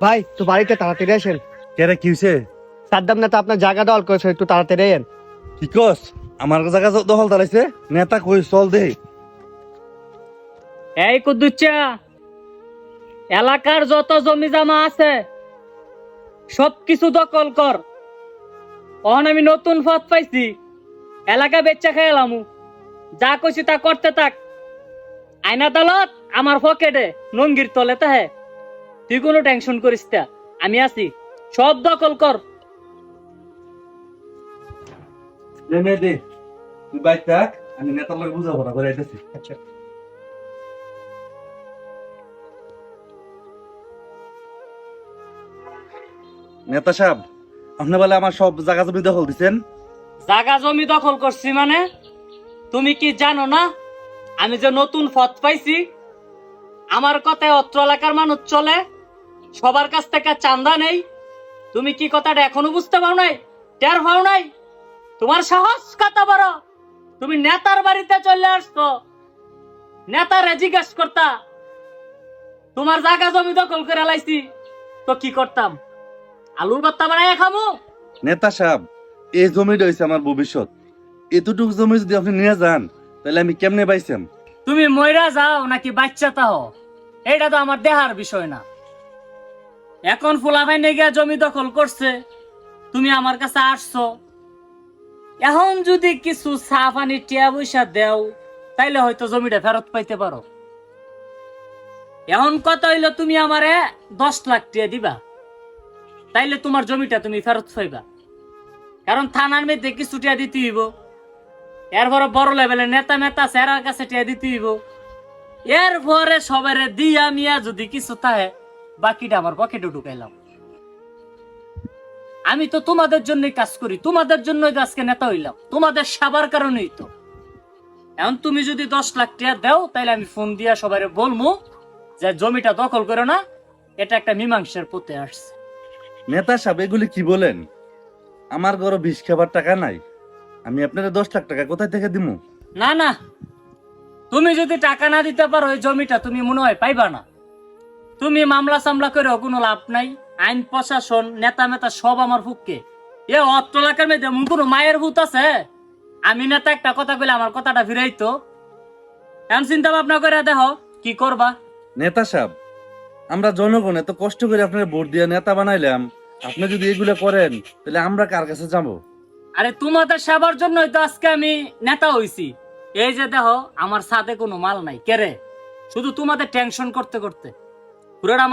ভাই তো বাড়িতে তাড়াতাড়ি আসেন। কেরে কি হইছে? সাদ্দাম নেতা আপনার জায়গা দল করেছে, একটু তাড়াতাড়ি আইন। কি কস? আমার জায়গা দখল দাঁড়াইছে? নেতা কই চল দে। এই কুদ্দুচ্চা, এলাকার যত জমি জমা আছে সবকিছু দখল কর। অহন আমি নতুন পথ পাইছি, এলাকা বেচা খেলামু। যা কইছি তা করতে থাক। আইন আদালত আমার পকেটে, নঙ্গির তলে তাহে। তুই কোনো টেনশন করিস না, আমি আছি। সব দখল কর। দে মে দে, তুই বাইক থাক, আমি নেতার লগে বুঝাপড়া করে আইতেছি। আচ্ছা। নেতা সাহেব, আপনি বলে আমার সব জায়গা জমি দখল দিছেন? জাগা জমি দখল করছি মানে? তুমি কি জানো না আমি যে নতুন পথ পাইছি? আমার কথায় অত্র এলাকার মানুষ চলে, সবার কাছ থেকে চান্দা নেই। তুমি কি কথাটা এখনো বুঝতে পাও নাই? টের পাও নাই? তোমার সাহস কত বড়! তুমি নেতার বাড়িতে চলে আসছো, নেতারে জিজ্ঞেস করতা তোমার জায়গা জমি দখল করে লাইছি তো কি করতাম? আলুর ভর্তা বানায় খামু? নেতা সাহেব, এই জমিটা হইছে আমার ভবিষ্যৎ। এতটুকু জমি যদি আপনি নিয়ে যান, তাহলে আমি কেমনে পাইছেন? তুমি মইরা যাও নাকি বাচ্চা তাও, এটা তো আমার দেহার বিষয় না। এখন ফুলাভাই নেগিয়া জমি দখল করছে, তুমি আমার কাছে আসছো। এখন যদি কিছু চা পানি টিয়া পয়সা দেও, তাইলে হয়তো জমিটা ফেরত পাইতে পারো। এখন কত হইলো তুমি আমারে 10 লাখ টিয়া দিবা, তাইলে তোমার জমিটা তুমি ফেরত পাইবা। কারণ থানার মধ্যে কিছু টিয়া দিতে হইব, এরপরে বড় লেভেলের নেতা মেতা স্যারের কাছে টিয়া দিতে হইব। এরপরে সবারে দিয়া মিয়া যদি কিছু থাকে, বাকিটা আমার পকেটে ঢুকাইলাম। আমি তো তোমাদের জন্যই কাজ করি, তোমাদের জন্যই তো আজকে নেতা হইলাম, তোমাদের সেবার কারণেই তো। এখন তুমি যদি 10 লাখ টাকা দাও, তাইলে আমি ফোন দিয়া সবাই বলবো যে জমিটা দখল করো না, এটা একটা মীমাংসার পথে আসছে। নেতা সাহেব, এগুলি কি বলেন? আমার ঘরে 20 খাবার টাকা নাই, আমি আপনার 10 লাখ টাকা কোথায় থেকে দিমু? না না, তুমি যদি টাকা না দিতে পারো, ওই জমিটা তুমি মনে হয় পাইবা না। তুমি মামলা সামলা করে কোনো লাভ নাই। আইন প্রশাসন নেতা মেতা সব আমার ফুককে। এ অত্র এলাকার মধ্যে এমন কোনো মায়ের ভূত আছে? আমি নেতা একটা কথা কইলে আমার কথাটা ফিরাইতো। এখন চিন্তা ভাবনা করে দেখো কি করবা। নেতা সাহেব, আমরা জনগণ এত কষ্ট করে আপনার ভোট দিয়ে নেতা বানাইলাম, আপনি যদি এগুলো করেন, তাহলে আমরা কার কাছে যাবো? আরে তোমাদের সেবার জন্যই তো আজকে আমি নেতা হইছি। এই যে দেখো আমার সাথে কোনো মাল নাই কেরে, শুধু তোমাদের টেনশন করতে করতে পুরোটা